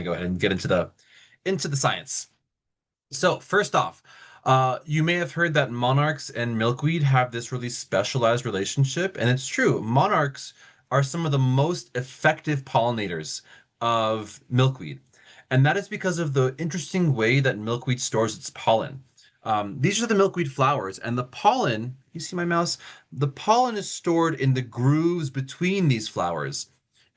go ahead and get into the science. So first off, you may have heard that monarchs and milkweed have this really specialized relationship, and it's true. Monarchs are some of the most effective pollinators of milkweed, and that is because of the interesting way that milkweed stores its pollen. These are the milkweed flowers, and the pollen, you see my mouse? The pollen is stored in the grooves between these flowers.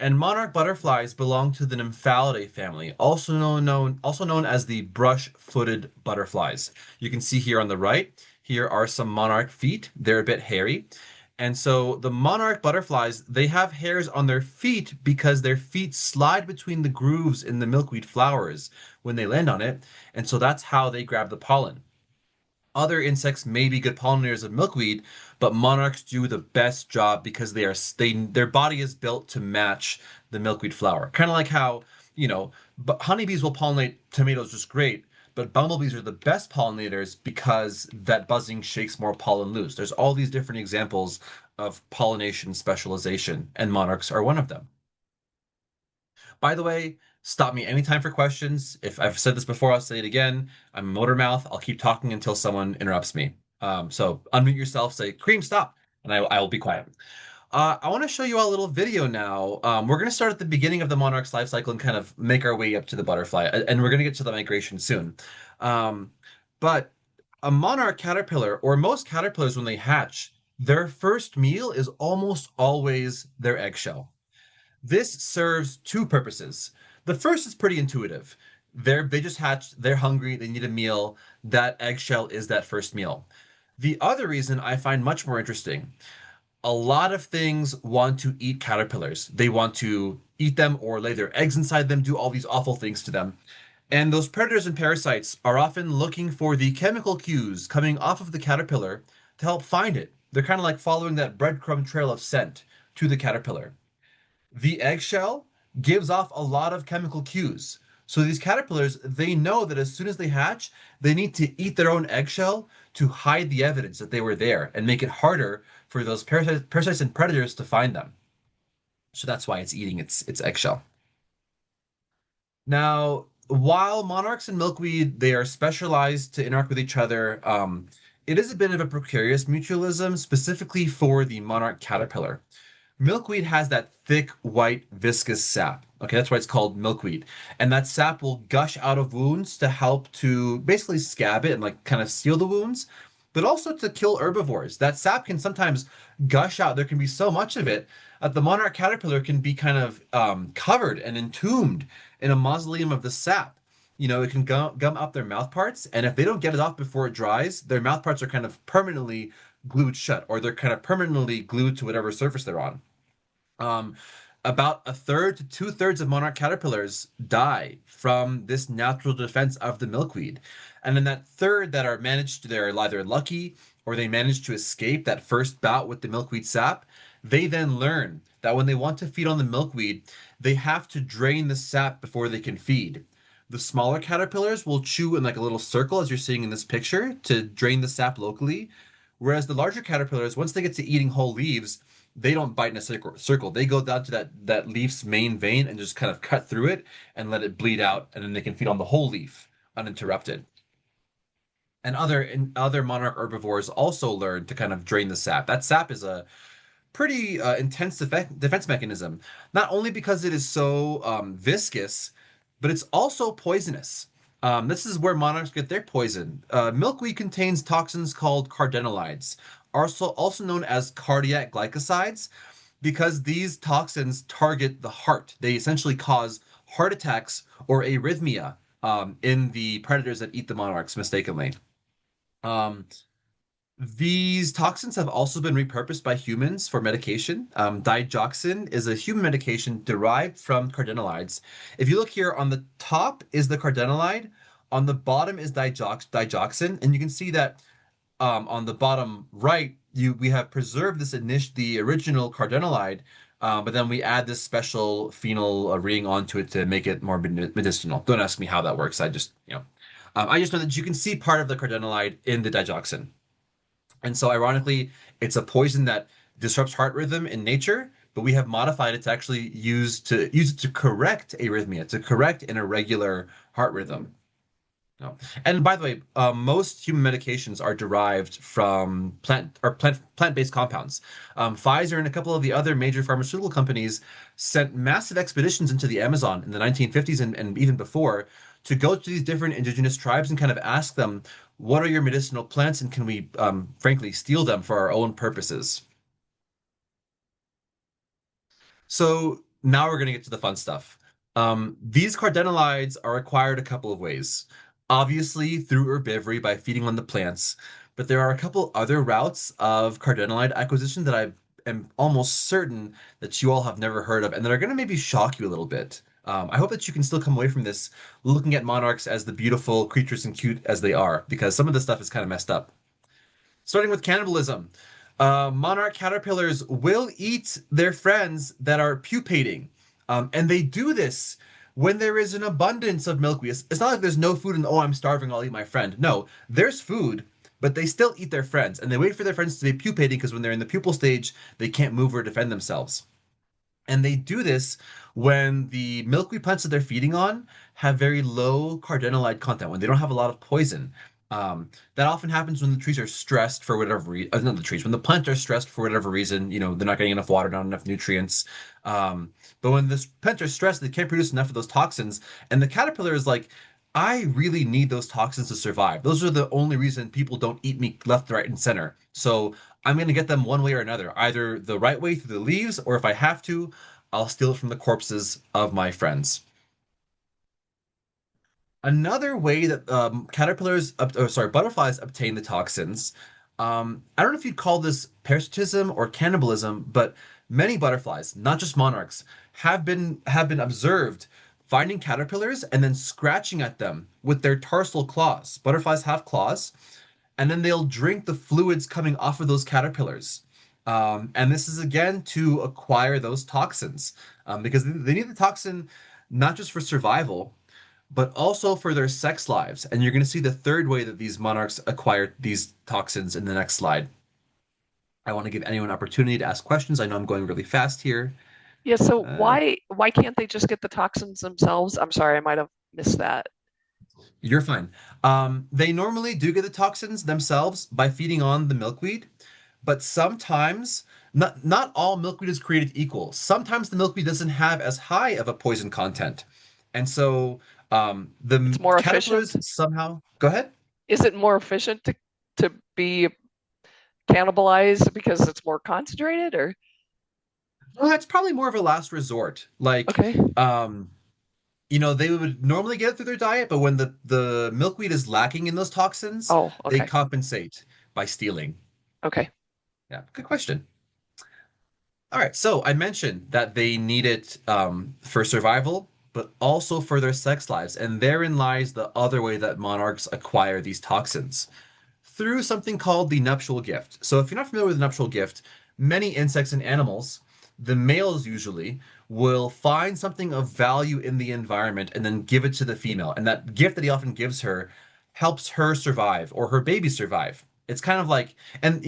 And monarch butterflies belong to the Nymphalidae family, also known as the brush-footed butterflies. You can see here on the right, here are some monarch feet. They're a bit hairy. And so the monarch butterflies, they have hairs on their feet because their feet slide between the grooves in the milkweed flowers when they land on it. And so that's how they grab the pollen. Other insects may be good pollinators of milkweed, but monarchs do the best job because their body is built to match the milkweed flower. Kind of like how, honeybees will pollinate tomatoes just great, but bumblebees are the best pollinators because that buzzing shakes more pollen loose. There's all these different examples of pollination specialization, and monarchs are one of them. By the way, stop me anytime for questions. If I've said this before, I'll say it again. I'm a motor mouth. I'll keep talking until someone interrupts me. So unmute yourself, say, Cream, stop, and I will be quiet. I want to show you a little video now. We're going to start at the beginning of the monarch's life cycle and kind of make our way up to the butterfly, and we're going to get to the migration soon. Um, but a monarch caterpillar, or most caterpillars when they hatch, their first meal is almost always their eggshell. This serves two purposes. The first is pretty intuitive. They just hatched, they're hungry, they need a meal. That eggshell is that first meal. The other reason I find much more interesting, a lot of things want to eat caterpillars. They want to eat them or lay their eggs inside them, do all these awful things to them. And those predators and parasites are often looking for the chemical cues coming off of the caterpillar to help find it. They're kind of like following that breadcrumb trail of scent to the caterpillar. The eggshell gives off a lot of chemical cues. So these caterpillars, they know that as soon as they hatch, they need to eat their own eggshell to hide the evidence that they were there and make it harder for those parasites and predators to find them. So that's why it's eating its eggshell. Now, while monarchs and milkweed, they are specialized to interact with each other, it is a bit of a precarious mutualism, specifically for the monarch caterpillar. Milkweed has that thick, white, viscous sap. Okay, that's why it's called milkweed. And that sap will gush out of wounds to help to basically scab it and like kind of seal the wounds, but also to kill herbivores. That sap can sometimes gush out. There can be so much of it that the monarch caterpillar can be kind of covered and entombed in a mausoleum of the sap. It can gum up their mouth parts, and if they don't get it off before it dries, their mouth parts are kind of permanently glued shut, or they're kind of permanently glued to whatever surface they're on. Um, about a third to two-thirds of monarch caterpillars die from this natural defense of the milkweed. And then that third that are managed, they're either lucky or they manage to escape that first bout with the milkweed sap. They then learn that when they want to feed on the milkweed, they have to drain the sap before they can feed. The smaller caterpillars will chew in like a little circle, as you're seeing in this picture, to drain the sap locally. Whereas the larger caterpillars, once they get to eating whole leaves, they don't bite in a circle. They go down to that leaf's main vein and just kind of cut through it and let it bleed out, and then they can feed on the whole leaf uninterrupted. And other monarch herbivores also learn to kind of drain the sap. That sap is a pretty intense defense mechanism, not only because it is so viscous, but it's also poisonous. This is where monarchs get their poison. Milkweed contains toxins called cardenolides, also known as cardiac glycosides, because these toxins target the heart. They essentially cause heart attacks or arrhythmia in the predators that eat the monarchs mistakenly. Um, these toxins have also been repurposed by humans for medication. Digoxin is a human medication derived from cardenolides. If you look here, on the top is the cardenolide, on the bottom is digoxin, and you can see that on the bottom right, we have preserved the original cardenolide, but then we add this special phenyl ring onto it to make it more medicinal. Don't ask me how that works. I just know that you can see part of the cardenolide in the digoxin. And so, ironically, it's a poison that disrupts heart rhythm in nature, but we have modified it to actually use it to correct arrhythmia, to correct an irregular heart rhythm. No. And by the way, most human medications are derived from plant-based compounds. Pfizer and a couple of the other major pharmaceutical companies sent massive expeditions into the Amazon in the 1950s and even before to go to these different indigenous tribes and kind of ask them, what are your medicinal plants and can we, frankly, steal them for our own purposes? So now we're going to get to the fun stuff. These cardenolides are acquired a couple of ways. Obviously, through herbivory by feeding on the plants, but there are a couple other routes of cardenolide acquisition that I am almost certain that you all have never heard of and that are going to maybe shock you a little bit. I hope that you can still come away from this looking at monarchs as the beautiful creatures and cute as they are, because some of this stuff is kind of messed up. Starting with cannibalism. Monarch caterpillars will eat their friends that are pupating. And they do this when there is an abundance of milkweed. It's not like there's no food and, oh, I'm starving, I'll eat my friend. No, there's food, but they still eat their friends. And they wait for their friends to be pupating because when they're in the pupal stage, they can't move or defend themselves. And they do this when the milkweed plants that they're feeding on have very low cardenolide content, when they don't have a lot of poison. That often happens when the trees are stressed for whatever reason. Not the trees, when the plants are stressed for whatever reason, they're not getting enough water, not enough nutrients. But when the plants are stressed, they can't produce enough of those toxins. And the caterpillar is like, I really need those toxins to survive. Those are the only reason people don't eat me left, right, and center. So I'm going to get them one way or another, either the right way through the leaves, or if I have to, I'll steal it from the corpses of my friends. Another way that butterflies obtain the toxins. I don't know if you'd call this parasitism or cannibalism, but many butterflies, not just monarchs, have been observed finding caterpillars and then scratching at them with their tarsal claws. Butterflies have claws, and then they'll drink the fluids coming off of those caterpillars. And this is again to acquire those toxins, because they need the toxin not just for survival, but also for their sex lives. And you're going to see the third way that these monarchs acquire these toxins in the next slide. I want to give anyone an opportunity to ask questions. I know I'm going really fast here. Yeah, so Uh, why can't they just get the toxins themselves? I'm sorry, I might have missed that. you're fine. They normally do get the toxins themselves by feeding on the milkweed, but sometimes not all milkweed is created equal. Sometimes the milkweed doesn't have as high of a poison content, and so It's the more efficient. caterpillars somehow go ahead. Is it more efficient to be cannibalized because it's more concentrated or Well, it's probably more of a last resort. Like, okay. um, they would normally get it through their diet, but when the milkweed is lacking in those toxins, Oh, they okay. compensate by stealing. Okay. Yeah, good question. All right, so I mentioned that they need it for survival, but also for their sex lives, and therein lies the other way that monarchs acquire these toxins through something called the nuptial gift. So if you're not familiar with the nuptial gift, many insects and animals, the males usually, will find something of value in the environment and then give it to the female. And that gift that he often gives her helps her survive or her baby survive. It's kind of like, and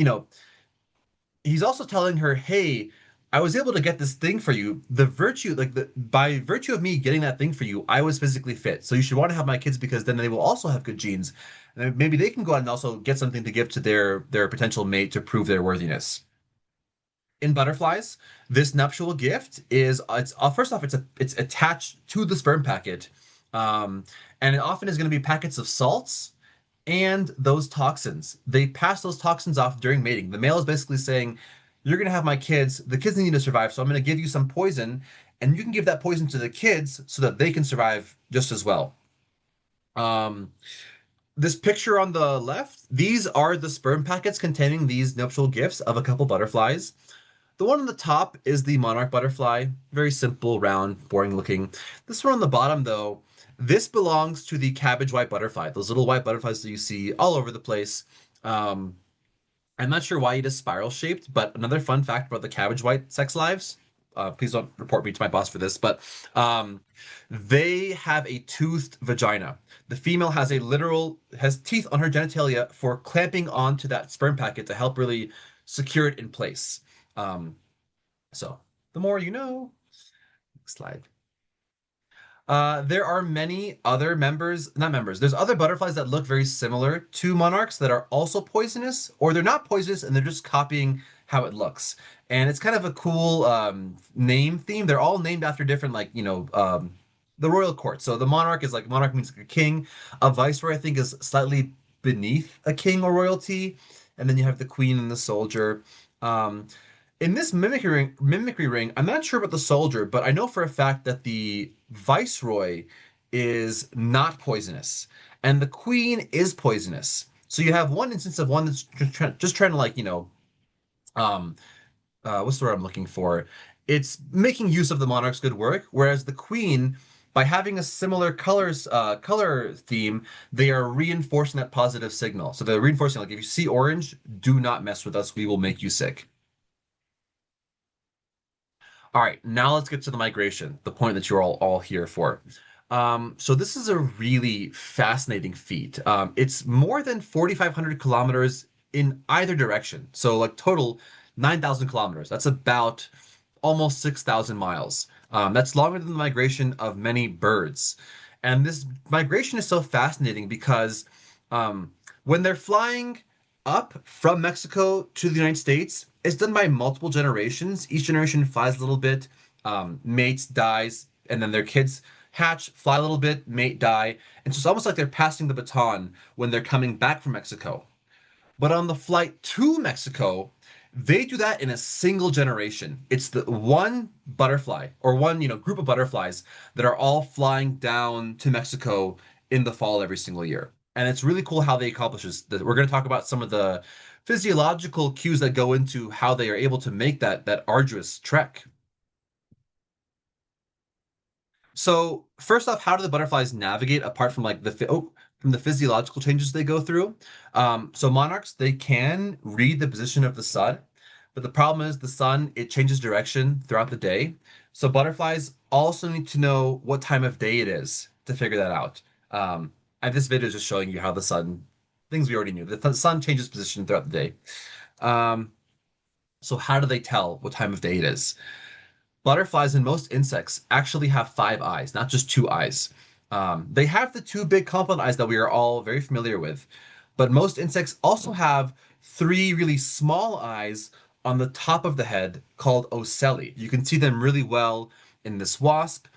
he's also telling her, hey, I was able to get this thing for you. The virtue, like by virtue of me getting that thing for you, I was physically fit. So you should want to have my kids because then they will also have good genes. And then maybe they can go out and also get something to give to their potential mate to prove their worthiness. In butterflies, this nuptial gift is it's first off it's attached to the sperm packet, um, and it often is going to be packets of salts and those toxins. They pass those toxins off during mating. The male is basically saying, you're going to have my kids. The kids need to survive, so I'm going to give you some poison, and you can give that poison to the kids so that they can survive just as well. Um, this picture on the left, these are the sperm packets containing these nuptial gifts of a couple butterflies. The one on the top is the monarch butterfly, very simple, round, boring looking. This one on the bottom, though, this belongs to the cabbage white butterfly, those little white butterflies that you see all over the place. Um, I'm not sure why it is spiral shaped, but another fun fact about the cabbage white sex lives. Please don't report me to my boss for this, but um, they have a toothed vagina. The female has teeth on her genitalia for clamping onto that sperm packet to help really secure it in place. Um, so The more you know. Next slide. There are many other members, not members, there's other butterflies that look very similar to monarchs that are also poisonous, or they're not poisonous and they're just copying how it looks. And it's kind of a cool name theme. They're all named after different, like, the royal court. So the monarch is like, monarch means like a king. A viceroy, I think, is slightly beneath a king or royalty. And then you have the queen and the soldier. Um, in this mimicry ring, I'm not sure about the soldier, but I know for a fact that the viceroy is not poisonous, and the queen is poisonous. So you have one instance of one that's just trying to, like, um, what's the word I'm looking for? It's making use of the monarch's good work, whereas the queen, by having a similar color theme, they are reinforcing that positive signal. So they're reinforcing, like, if you see orange, do not mess with us, we will make you sick. All right, now let's get to the migration, the point that you're all here for. So this is a really fascinating feat. It's more than 4,500 kilometers in either direction. So like total 9,000 kilometers. That's about almost 6,000 miles. That's longer than the migration of many birds. And this migration is so fascinating because um, when they're flying up from Mexico to the United States, it's done by multiple generations. Each generation flies a little bit, mates, dies, and then their kids hatch, fly a little bit, mate, die. And so it's almost like they're passing the baton when they're coming back from Mexico. But on the flight to Mexico, they do that in a single generation. It's the one butterfly or one, group of butterflies that are all flying down to Mexico in the fall every single year. And it's really cool how they accomplish this. We're going to talk about some of the physiological cues that go into how they are able to make that arduous trek. So first off, how do the butterflies navigate apart from like from the physiological changes they go through? So monarchs, they can read the position of the sun, but the problem is the sun, it changes direction throughout the day. So butterflies also need to know what time of day it is to figure that out. And this video is just showing you how the sun, things we already knew. The sun changes position throughout the day. Um, so how do they tell what time of day it is? Butterflies and most insects actually have five eyes, not just two eyes. They have the two big compound eyes that we are all very familiar with, but most insects also have three really small eyes on the top of the head called ocelli. You can see them really well in this wasp.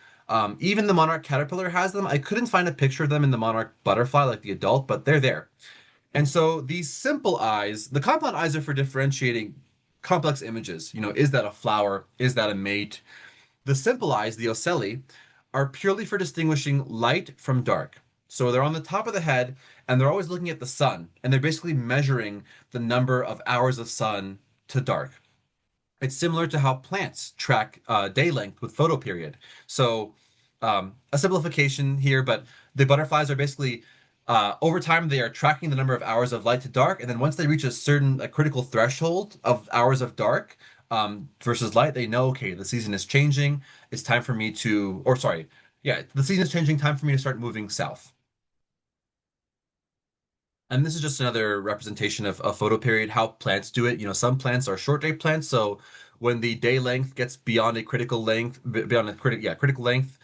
Even the monarch caterpillar has them. I couldn't find a picture of them in the monarch butterfly, like the adult, but they're there. And so these simple eyes, the compound eyes are for differentiating complex images. Is that a flower? Is that a mate? The simple eyes, the ocelli, are purely for distinguishing light from dark. So they're on the top of the head and they're always looking at the sun and they're basically measuring the number of hours of sun to dark. It's similar to how plants track day length with photoperiod. So, a simplification here, but the butterflies are basically, over time, they are tracking the number of hours of light to dark. And then once they reach a certain critical threshold of hours of dark versus light, they know, okay, the season is changing. It's time for me to, or sorry, yeah, the season is changing, time for me to start moving south. And this is just another representation of a photoperiod, how plants do it. Some plants are short day plants, so when the day length gets beyond a critical length, beyond a critical length,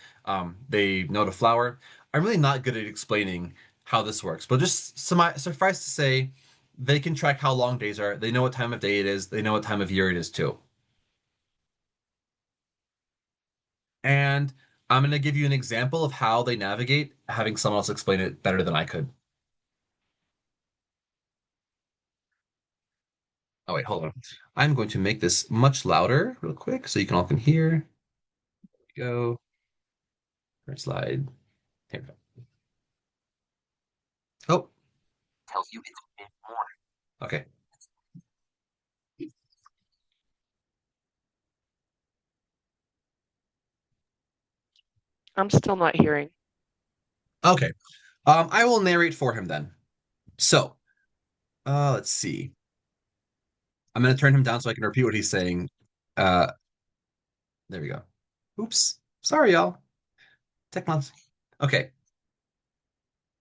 they know to flower. I'm really not good at explaining how this works, but just suffice to say, they can track how long days are. They know what time of day it is. They know what time of year it is too. And I'm going to give you an example of how they navigate, having someone else explain it better than I could. Oh wait, hold on. I'm going to make this much louder real quick so you can all can hear. Here we go. First slide. Here we go. Oh, tells you it's mid-morning. Okay. I'm still not hearing. Okay. I will narrate for him then. So, let's see. I'm going to turn him down so I can repeat what he's saying. Uh, there we go. Oops. Sorry, y'all. Technology. Okay.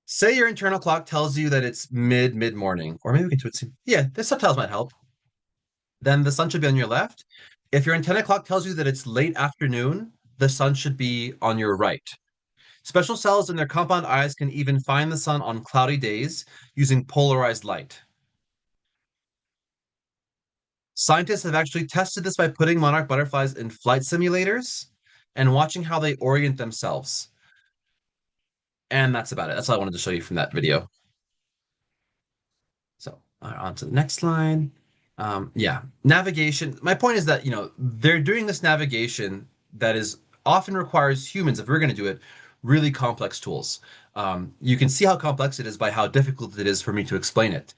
Say your internal clock tells you that it's mid morning, or maybe we can do it. Yeah, the subtitles might help. Then the sun should be on your left. If your antenna clock tells you that it's late afternoon, the sun should be on your right. Special cells in their compound eyes can even find the sun on cloudy days using polarized light. Scientists have actually tested this by putting monarch butterflies in flight simulators and watching how they orient themselves. And that's about it. That's all I wanted to show you from that video. So on to the next slide. Yeah, navigation. My point is that, they're doing this navigation that is often requires humans, if we're going to do it, really complex tools. You can see how complex it is by how difficult it is for me to explain it.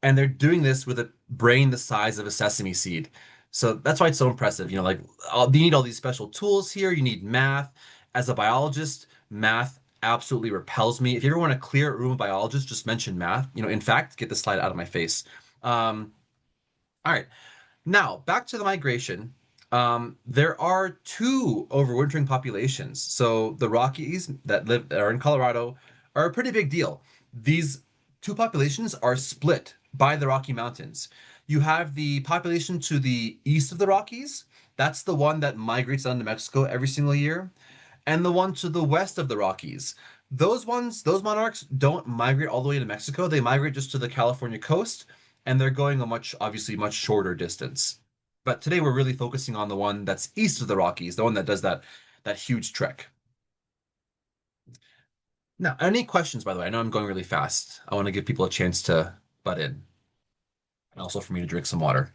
And they're doing this with a brain the size of a sesame seed. So that's why it's so impressive. Like you need all these special tools here. You need math. As a biologist, math absolutely repels me. If you ever want to clear a room of biologists, just mention math. In fact, get the slide out of my face. All right. Now, back to the migration. There are two overwintering populations. So the Rockies that are in Colorado are a pretty big deal. These two populations are split by the Rocky Mountains. You have the population to the east of the Rockies. That's the one that migrates down to Mexico every single year. And the one to the west of the Rockies. Those monarchs don't migrate all the way to Mexico. They migrate just to the California coast, and they're going a obviously much shorter distance. But today we're really focusing on the one that's east of the Rockies, the one that does that huge trek. Now, any questions, by the way? I know I'm going really fast. I want to give people a chance to butt in, and also for me to drink some water.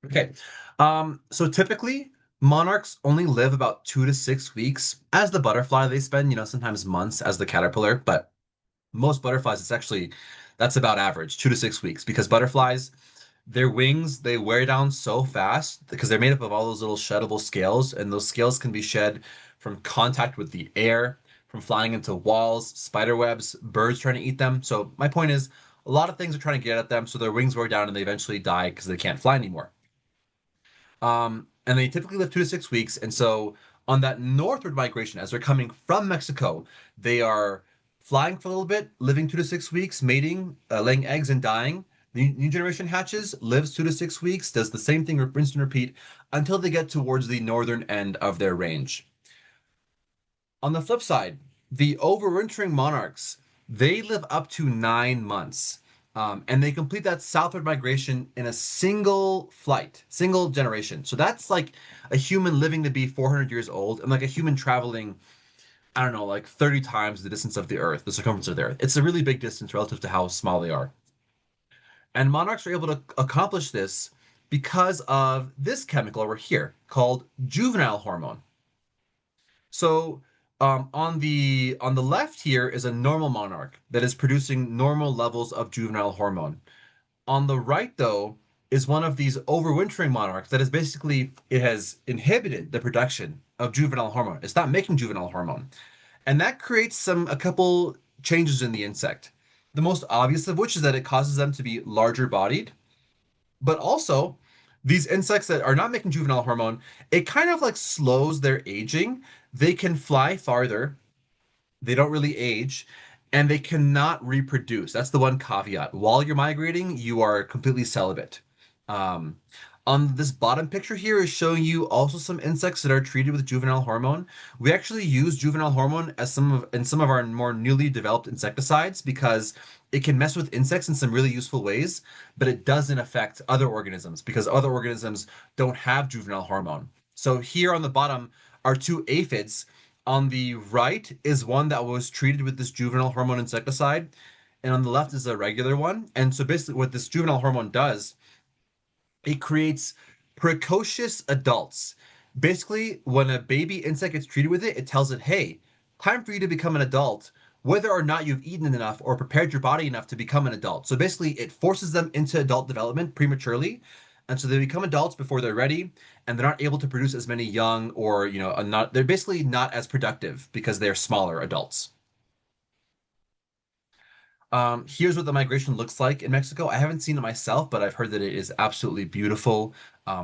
Okay. So typically, monarchs only live about 2 to 6 weeks. As the butterfly, they spend, sometimes months as the caterpillar, but most butterflies, that's about average, 2 to 6 weeks, because butterflies, their wings, they wear down so fast because they're made up of all those little sheddable scales, and those scales can be shed from contact with the air, from flying into walls, spider webs, birds trying to eat them. So my point is, a lot of things are trying to get at them, so their wings wear down and they eventually die because they can't fly anymore. And they typically live 2 to 6 weeks. And so on that northward migration, as they're coming from Mexico, they are flying for a little bit, living 2 to 6 weeks, mating, laying eggs and dying. The new generation hatches, lives 2 to 6 weeks, does the same thing, rinse and repeat, until they get towards the northern end of their range. On the flip side, the overwintering monarchs, they live up to 9 months. And they complete that southward migration in a single flight, single generation. So that's like a human living to be 400 years old and like a human traveling, I don't know, like 30 times the distance of the Earth, the circumference of the Earth. It's a really big distance relative to how small they are. And monarchs are able to accomplish this because of this chemical over here called juvenile hormone. So on the left here is a normal monarch that is producing normal levels of juvenile hormone. On the right, though, is one of these overwintering monarchs that is basically it has inhibited the production of juvenile hormone. It's not making juvenile hormone, and that creates a couple changes in the insect. The most obvious of which is that it causes them to be larger bodied, but also these insects that are not making juvenile hormone, it kind of like slows their aging. They can fly farther, they don't really age, and they cannot reproduce. That's the one caveat. While you're migrating, you are completely celibate. Um, on this bottom picture here is showing you also some insects that are treated with juvenile hormone. We actually use juvenile hormone as in some of our more newly developed insecticides because it can mess with insects in some really useful ways, but it doesn't affect other organisms because other organisms don't have juvenile hormone. So here on the bottom are two aphids. On the right is one that was treated with this juvenile hormone insecticide, and on the left is a regular one. And so basically, what this juvenile hormone does, it creates precocious adults. Basically, when a baby insect gets treated with it, it tells it, hey, time for you to become an adult, whether or not you've eaten enough or prepared your body enough to become an adult. So basically, it forces them into adult development prematurely. And so they become adults before they're ready, and they're not able to produce as many young or, they're basically not as productive because they're smaller adults. Here's what the migration looks like in Mexico. I haven't seen it myself, but I've heard that it is absolutely beautiful.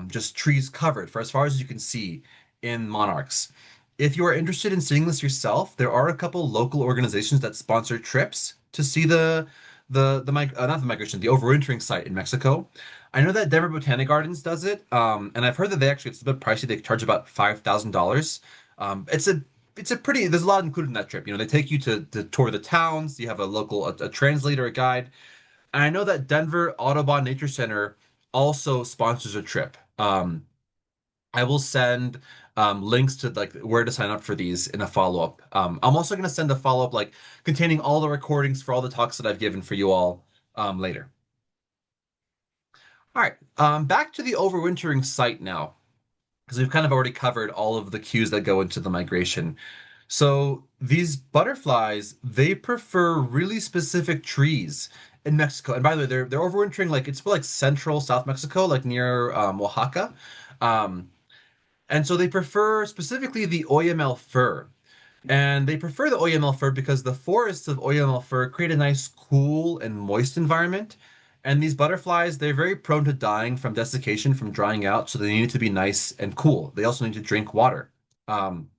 Just trees covered for as far as you can see in monarchs. If you are interested in seeing this yourself, there are a couple local organizations that sponsor trips to see not the migration, the overwintering site in Mexico. I know that Denver Botanic Gardens does it, and I've heard that they actually it's a bit pricey. They charge about $5,000. It's a pretty. There's a lot included in that trip. They take you to tour the towns. You have a local a translator, a guide. And I know that Denver Audubon Nature Center also sponsors a trip. I will send links to like where to sign up for these in a follow-up. I'm also going to send a follow-up like containing all the recordings for all the talks that I've given for you all later. All right, back to the overwintering site now, because we've kind of already covered all of the cues that go into the migration. So these butterflies, they prefer really specific trees in Mexico. And by the way, they're overwintering like it's for like central South Mexico, like near Oaxaca. Um, And so they prefer specifically the Oyamel fir. And they prefer the Oyamel fir because the forests of Oyamel fir create a nice, cool, and moist environment. And these butterflies, they're very prone to dying from desiccation, from drying out, so they need to be nice and cool. They also need to drink water. Um,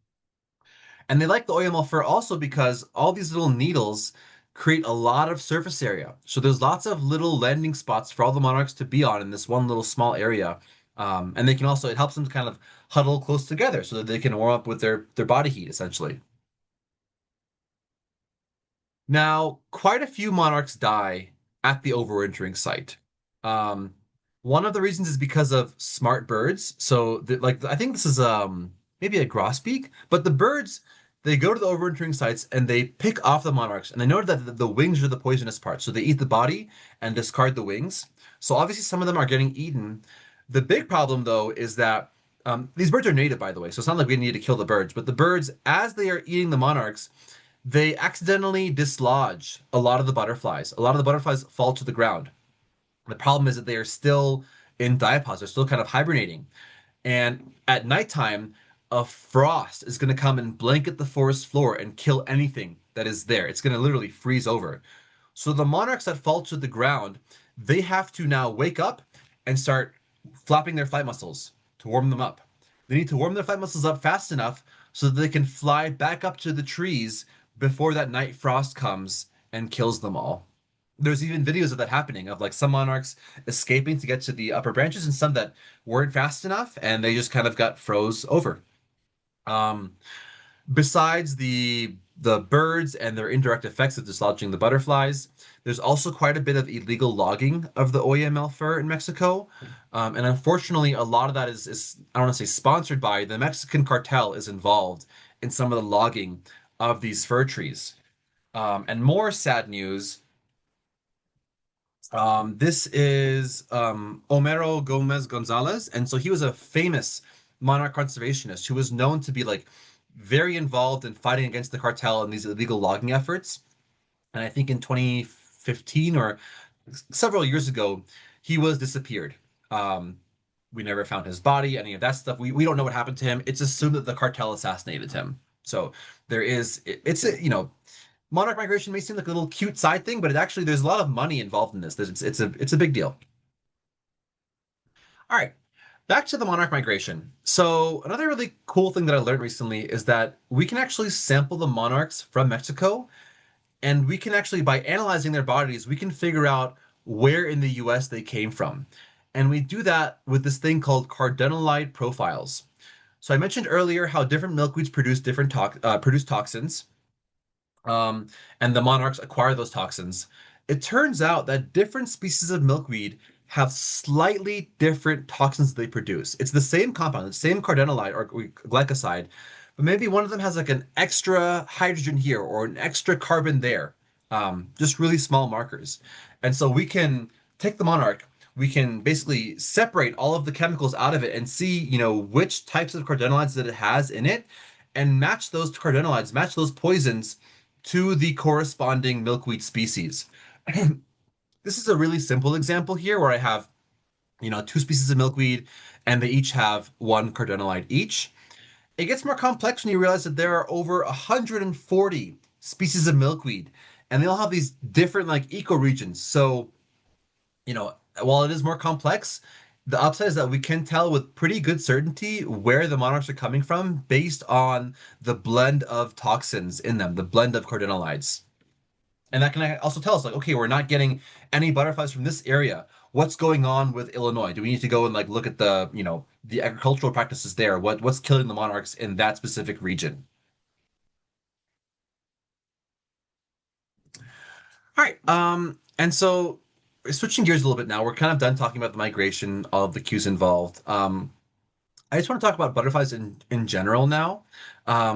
and they like the Oyamel fir also because all these little needles create a lot of surface area. So there's lots of little landing spots for all the monarchs to be on in this one little small area. And they can also, it helps them to kind of huddle close together so that they can warm up with their body heat, essentially. Now, quite a few monarchs die at the overwintering site. Um, One of the reasons is because of smart birds. So, like, I think this is maybe a grosbeak, but the birds they go to the overwintering sites and they pick off the monarchs, and they know that the wings are the poisonous part. So they eat the body and discard the wings. So obviously, some of them are getting eaten. The big problem, though, is that these birds are native, by the way. So it's not like we need to kill the birds, but the birds, as they are eating the monarchs, they accidentally dislodge a lot of the butterflies. A lot of the butterflies fall to the ground. The problem is that they are still in diapause. They're still kind of hibernating. And at nighttime, a frost is going to come and blanket the forest floor and kill anything that is there. It's going to literally freeze over. So the monarchs that fall to the ground, they have to now wake up and start flapping their flight muscles to warm them up. They need to warm their flight muscles up fast enough so that they can fly back up to the trees before that night frost comes and kills them all. There's even videos of that happening, of like some monarchs escaping to get to the upper branches and some that weren't fast enough and they just kind of got froze over. Um, Besides the birds and their indirect effects of dislodging the butterflies, there's also quite a bit of illegal logging of the OEML fur in Mexico. And unfortunately, a lot of that is I don't want to say sponsored by, the Mexican cartel is involved in some of the logging of these fir trees. And more sad news, this is Homero Gomez Gonzalez, and so he was a famous monarch conservationist who was known to be like very involved in fighting against the cartel and these illegal logging efforts. And I think in 2015 or several years ago, he was disappeared. Um, we never found his body, any of that stuff. We don't know what happened to him. It's assumed that the cartel assassinated him. So there is it's a monarch migration may seem like a little cute side thing, but it actually there's a lot of money involved in this. It's a big deal. All right, back to the monarch migration. So another really cool thing that I learned recently is that we can actually sample the monarchs from Mexico, and we can actually, by analyzing their bodies, we can figure out where in the US they came from. And we do that with this thing called cardenolide profiles. So I mentioned earlier how different milkweeds produce produce toxins, um, and the monarchs acquire those toxins. It turns out that different species of milkweed have slightly different toxins they produce. It's the same compound, the same cardenolide or glycoside, but maybe one of them has like an extra hydrogen here or an extra carbon there. Just really small markers. And so we can take the monarch, we can basically separate all of the chemicals out of it and see, which types of cardenolides that it has in it and match those cardenolides, match those poisons to the corresponding milkweed species. This is a really simple example here where I have, two species of milkweed and they each have one cardenolide each. It gets more complex when you realize that there are over 140 species of milkweed and they all have these different like ecoregions. So, while it is more complex, the upside is that we can tell with pretty good certainty where the monarchs are coming from based on the blend of toxins in them, the blend of cardenolides. And that can also tell us, like, okay, we're not getting any butterflies from this area. What's going on with Illinois? Do we need to go and like look at the, the agricultural practices there? What's killing the monarchs in that specific region? All right. And so switching gears a little bit now, we're kind of done talking about the migration of the cues involved. I just want to talk about butterflies in general now.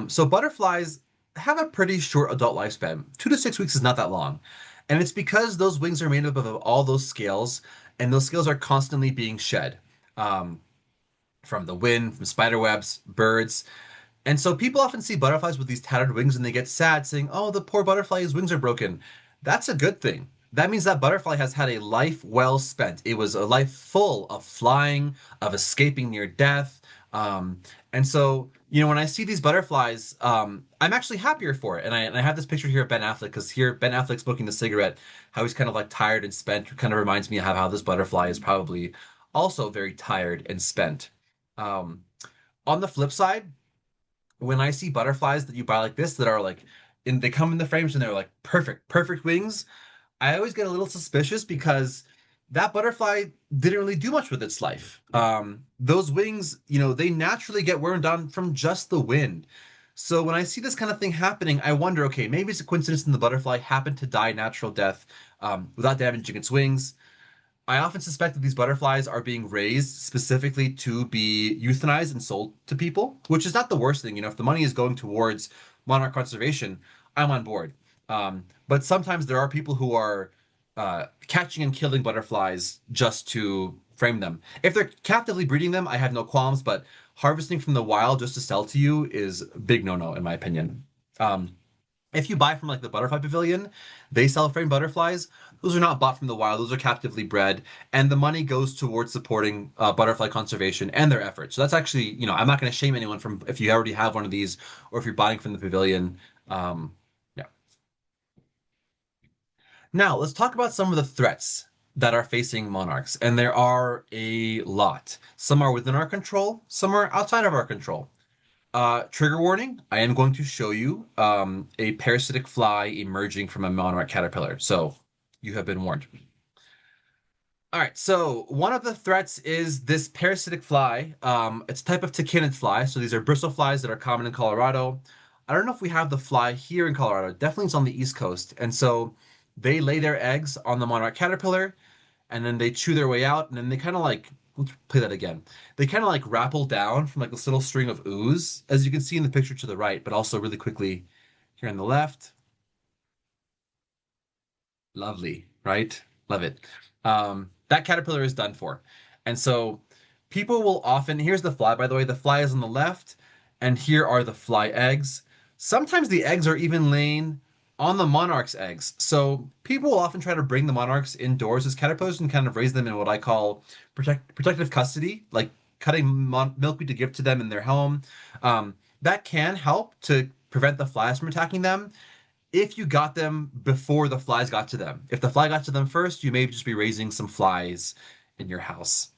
So butterflies have a pretty short adult lifespan. 2 to 6 weeks is not that long. And it's because those wings are made up of all those scales, and those scales are constantly being shed. Um, from the wind, from spider webs, birds. And so people often see butterflies with these tattered wings and they get sad, saying, "Oh, the poor butterfly, his wings are broken." That's a good thing. That means that butterfly has had a life well spent. It was a life full of flying, of escaping near death. Um, and so, when I see these butterflies, I'm actually happier for it. And I have this picture here of Ben Affleck, because here Ben Affleck's smoking the cigarette, how he's kind of like tired and spent, kind of reminds me of how this butterfly is probably also very tired and spent. Um, on the flip side, when I see butterflies that you buy like this that are like, they come in the frames and they're like perfect, perfect wings, I always get a little suspicious because that butterfly didn't really do much with its life. Those wings, they naturally get worn down from just the wind. So when I see this kind of thing happening, I wonder, okay, maybe it's a coincidence and the butterfly happened to die natural death without damaging its wings. I often suspect that these butterflies are being raised specifically to be euthanized and sold to people, which is not the worst thing. If the money is going towards monarch conservation, I'm on board. But sometimes there are people who are catching and killing butterflies just to frame them. If they're captively breeding them, I have no qualms, but harvesting from the wild just to sell to you is a big no-no, in my opinion. Um, if you buy from like the butterfly pavilion, they sell frame butterflies. Those are not bought from the wild, those are captively bred, and the money goes towards supporting butterfly conservation and their efforts. So that's actually, I'm not going to shame anyone from if you already have one of these or if you're buying from the pavilion. Yeah. Now let's talk about some of the threats that are facing monarchs, and there are a lot. Some are within our control, some are outside of our control. Trigger warning, I am going to show you a parasitic fly emerging from a monarch caterpillar. So you have been warned. All right, so one of the threats is this parasitic fly. It's a type of tachinid fly. So these are bristle flies that are common in Colorado. I don't know if we have the fly here in Colorado. Definitely it's on the East Coast. And so they lay their eggs on the monarch caterpillar and then they chew their way out, and then they kind of like, let's play that again. They kind of like rappel down from like this little string of ooze, as you can see in the picture to the right, but also really quickly here on the left. Lovely, right? Love it. That caterpillar is done for. And so people will often, here's the fly, by the way, the fly is on the left, and here are the fly eggs. Sometimes the eggs are even laying on the monarch's eggs. So people will often try to bring the monarchs indoors as caterpillars and kind of raise them in what I call protective custody, like cutting milkweed to give to them in their home. That can help to prevent the flies from attacking them if you got them before the flies got to them. If the fly got to them first, you may just be raising some flies in your house.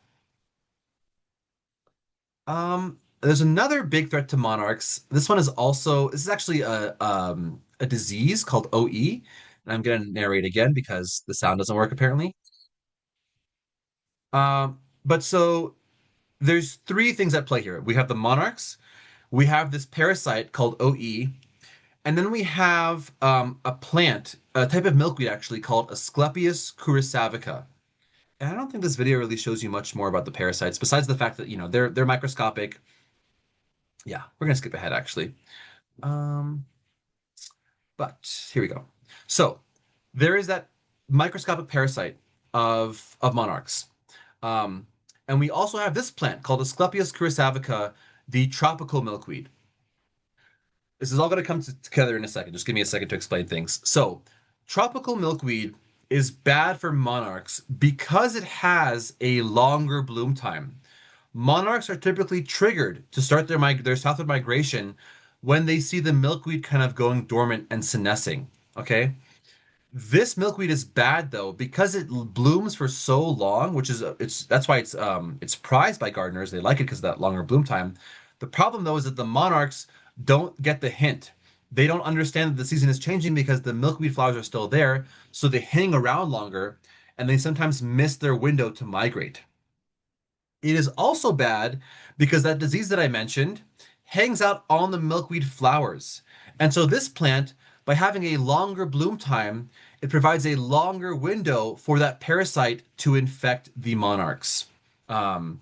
There's another big threat to monarchs. This is actually a disease called OE. And I'm going to narrate again because the sound doesn't work apparently. But so there's three things at play here. We have the monarchs, we have this parasite called OE, and then we have a plant, a type of milkweed actually called Asclepias corysavica. And I don't think this video really shows you much more about the parasites besides the fact that they're microscopic. Yeah, we're gonna skip ahead actually. Um, but here we go. So there is that microscopic parasite of monarchs. Um, and we also have this plant called Asclepias corysavica, the tropical milkweed. This is all going to come together in a second. Just give me a second to explain things. So, tropical milkweed is bad for monarchs because it has a longer bloom time. Monarchs are typically triggered to start their southward migration when they see the milkweed kind of going dormant and senescing. Okay, this milkweed is bad though because it blooms for so long, which is it's that's why it's prized by gardeners. They like it because of that longer bloom time. The problem though is that the monarchs don't get the hint. they don't understand that the season is changing because the milkweed flowers are still there, so they hang around longer and they sometimes miss their window to migrate. It is also bad because that disease that I mentioned hangs out on the milkweed flowers. And so this plant, by having a longer bloom time, it provides a longer window for that parasite to infect the monarchs. Um,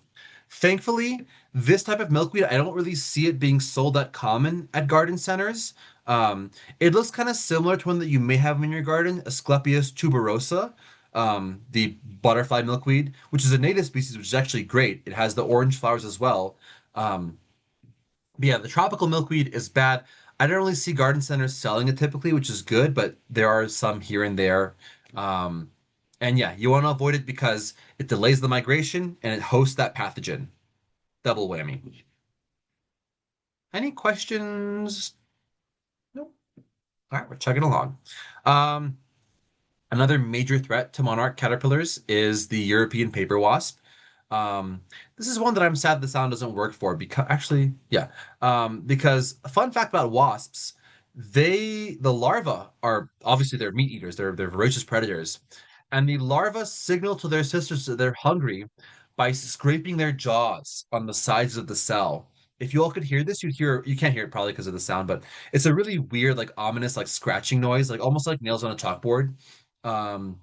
Thankfully, this type of milkweed, I don't really see it being sold that common at garden centers. Um, it looks kind of similar to one that you may have in your garden, Asclepias tuberosa, the butterfly milkweed, which is a native species, which is actually great. It has the orange flowers as well. Um, but yeah, the tropical milkweed is bad. I don't really see garden centers selling it typically, which is good, but there are some here and there. Um, and yeah, you want to avoid it because it delays the migration and it hosts that pathogen. Double whammy. Any questions? Nope. All right, we're chugging along. Um, Another major threat to monarch caterpillars is the European paper wasp. Um, this is one that I'm sad the sound doesn't work for because actually, yeah, because a fun fact about wasps, the larvae are obviously they're meat eaters, they're voracious predators, and the larvae signal to their sisters that they're hungry by scraping their jaws on the sides of the cell. If you all could hear this, you can't hear it probably because of the sound, but it's a really weird, like ominous, like scratching noise, like almost like nails on a chalkboard. Um,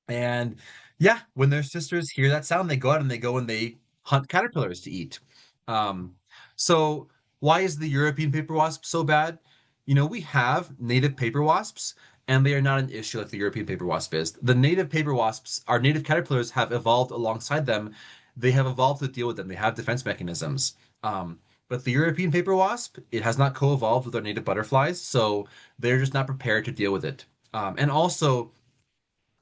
and yeah, when their sisters hear that sound, they go out and they hunt caterpillars to eat. Um, so why is the European paper wasp so bad? You know, we have native paper wasps, and they are not an issue like the European paper wasp is. The native paper wasps, our native caterpillars, have evolved alongside them. They have evolved to deal with them. They have defense mechanisms. But the European paper wasp, it has not co-evolved with our native butterflies, so they're just not prepared to deal with it. And also,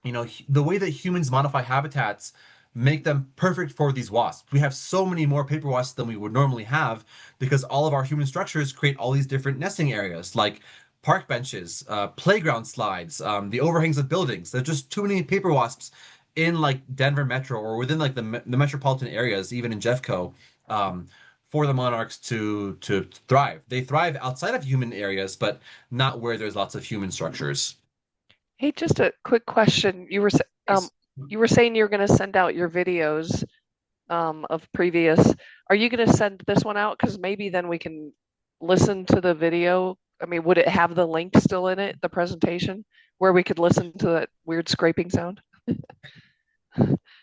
you know, the way that humans modify habitats make them perfect for these wasps. We have so many more paper wasps than we would normally have because all of our human structures create all these different nesting areas like park benches, playground slides, the overhangs of buildings. There's just too many paper wasps in like Denver Metro or within like the metropolitan areas, even in Jeffco, for the monarchs to thrive. They thrive outside of human areas, but not where there's lots of human structures. Hey, just a quick question. Yes. You were saying you're going to send out your videos of previous. Are you going to send this one out? Because maybe then we can listen to the video. I mean, would it have the link still in it, the presentation, where we could listen to that weird scraping sound?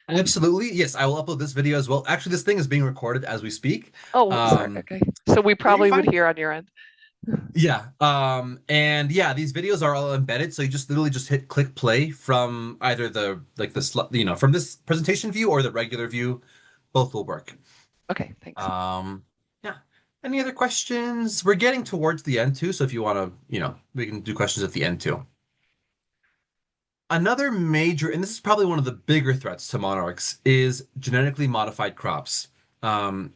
Absolutely. Yes, I will upload this video as well. Actually, this thing is being recorded as we speak. Oh, sorry. Um, Okay. So we yeah, you're probably would fine. hear on your end. Yeah. And yeah, these videos are all embedded, so you just literally just hit click play from either the like from this presentation view or the regular view. Both will work. Okay, thanks. Um, yeah. Any other questions? We're getting towards the end too, so if you want to, we can do questions at the end too. Another major, and this is probably one of the bigger threats to monarchs, is genetically modified crops. And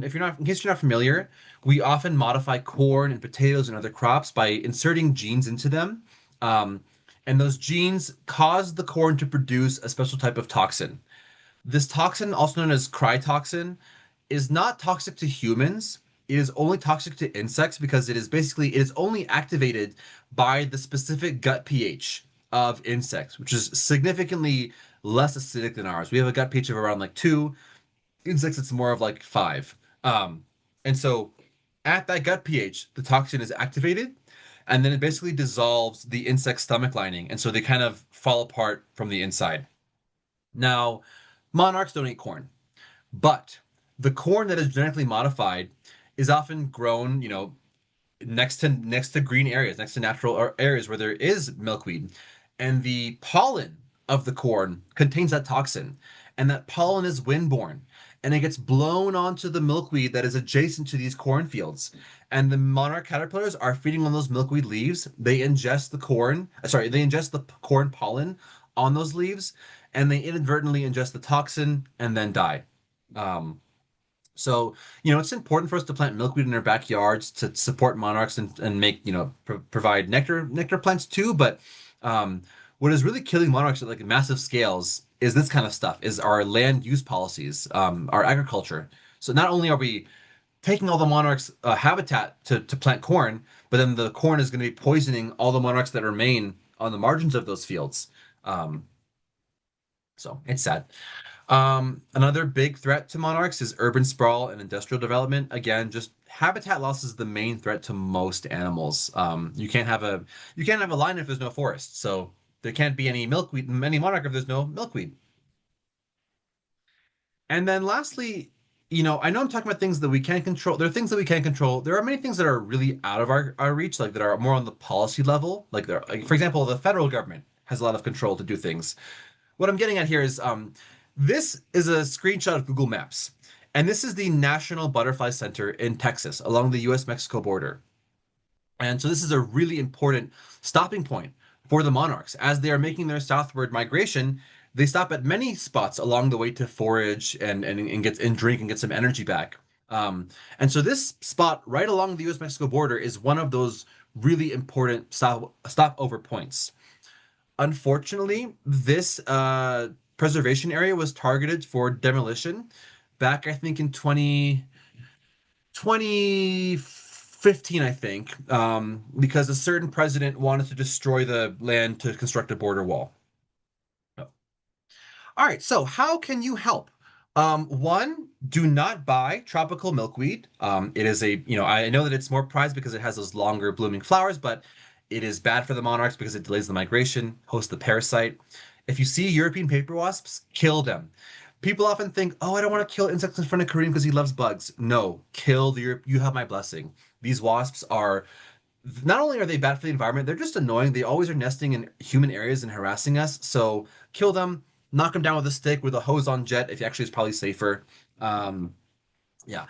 if you're not, in case you're not familiar, we often modify corn and potatoes and other crops by inserting genes into them. Um, and those genes cause the corn to produce a special type of toxin. This toxin, also known as crytoxin, is not toxic to humans. It is only toxic to insects because it is only activated by the specific gut pH of insects, which is significantly less acidic than ours. We have a gut pH of around like 2. Insects, it's more of like 5. And so at that gut pH, the toxin is activated, and then it basically dissolves the insect's stomach lining, and so they kind of fall apart from the inside. Now, monarchs don't eat corn, but the corn that is genetically modified is often grown, next to green areas, next to natural areas where there is milkweed, and the pollen of the corn contains that toxin, and that pollen is windborne, and it gets blown onto the milkweed that is adjacent to these cornfields. And the monarch caterpillars are feeding on those milkweed leaves. They ingest the corn, they ingest the corn pollen on those leaves, and they inadvertently ingest the toxin and then die. Um, so, it's important for us to plant milkweed in our backyards to support monarchs and make, provide nectar plants too. But what is really killing monarchs at like massive scales is this kind of stuff, is our land use policies, our agriculture. So not only are we taking all the monarchs' habitat to plant corn, but then the corn is going to be poisoning all the monarchs that remain on the margins of those fields. Um, so it's sad. Another big threat to monarchs is urban sprawl and industrial development. Again, just habitat loss is the main threat to most animals. You can't have a lion if there's no forest. So there can't be any monarch if there's no milkweed. And then lastly, I know I'm talking about things that we can't control. There are things that we can't control. There are many things that are really out of our reach, like that are more on the policy level. Like for example, the federal government has a lot of control to do things. What I'm getting at here is this is a screenshot of Google Maps. And this is the National Butterfly Center in Texas along the US Mexico border. And so this is a really important stopping point for the monarchs. As they are making their southward migration, they stop at many spots along the way to forage and drink and get some energy back. And so this spot right along the US Mexico border is one of those really important stopover points. Unfortunately, this preservation area was targeted for demolition back, I think, in 2015, I think, because a certain president wanted to destroy the land to construct a border wall. All right, so how can you help? One, do not buy tropical milkweed. It is I know that it's more prized because it has those longer blooming flowers, but it is bad for the monarchs because it delays the migration, hosts the parasite. If you see European paper wasps, kill them. People often think, oh, I don't want to kill insects in front of Kareem because he loves bugs. No, you have my blessing. These wasps are not only are they bad for the environment, they're just annoying. They always are nesting in human areas and harassing us. So kill them, knock them down with a stick with a hose on jet. If actually, it's probably safer. Um, yeah,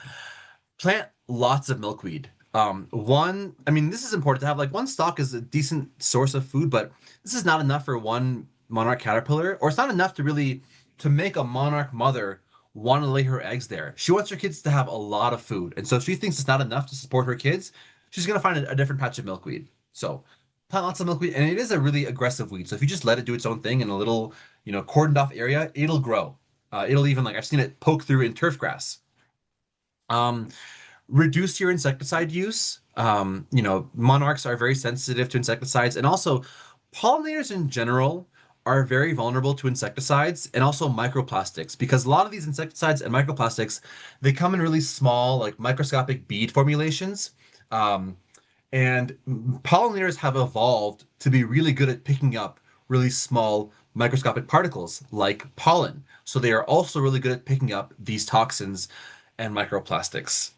plant lots of milkweed. I mean, this is important to have. Like one stalk is a decent source of food, but this is not enough for one monarch caterpillar, or it's not enough to make a monarch mother want to lay her eggs there. She wants her kids to have a lot of food, and so if she thinks it's not enough to support her kids, she's gonna find a different patch of milkweed. So plant lots of milkweed, and it is a really aggressive weed. So if you just let it do its own thing in a little, cordoned off area, it'll grow. It'll even like I've seen it poke through in turf grass. Um, Reduce your insecticide use. Monarchs are very sensitive to insecticides, and also pollinators in general are very vulnerable to insecticides and also microplastics because a lot of these insecticides and microplastics they come in really small, like microscopic bead formulations. Um, and pollinators have evolved to be really good at picking up really small microscopic particles like pollen. So they are also really good at picking up these toxins and microplastics.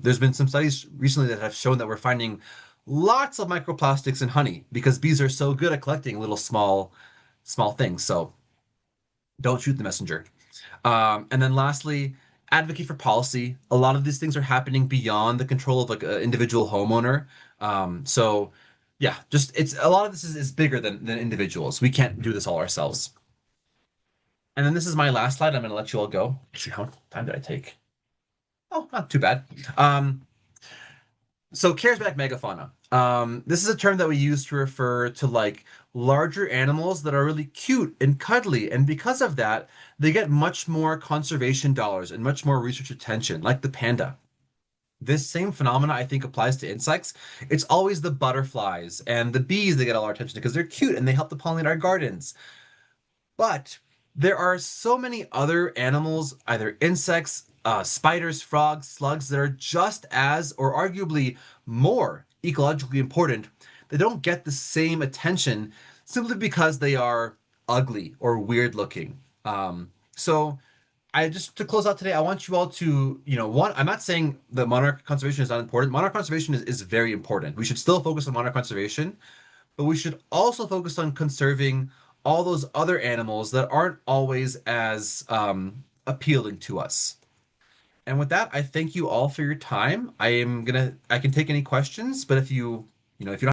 There's been some studies recently that have shown that we're finding lots of microplastics in honey because bees are so good at collecting little small things. So don't shoot the messenger. And then lastly, advocate for policy. A lot of these things are happening beyond the control of like an individual homeowner. So yeah, just it's a lot of this is bigger than individuals. We can't do this all ourselves. And then this is my last slide. I'm going to let you all go. Actually, how much time did I take? Oh, not too bad. So charismatic megafauna. This is a term that we use to refer to like larger animals that are really cute and cuddly, and because of that, they get much more conservation dollars and much more research attention, like the panda. This same phenomena I think applies to insects. It's always the butterflies and the bees that get all our attention because they're cute and they help to pollinate our gardens. But there are so many other animals, either insects, spiders, frogs, slugs, that are just as, or arguably more, ecologically important. They don't get the same attention simply because they are ugly or weird looking. So I just to close out today, I want you all to, one, I'm not saying that monarch conservation is not important. Monarch conservation is very important. We should still focus on monarch conservation, but we should also focus on conserving all those other animals that aren't always as appealing to us. And with that, I thank you all for your time. I can take any questions, but if you don't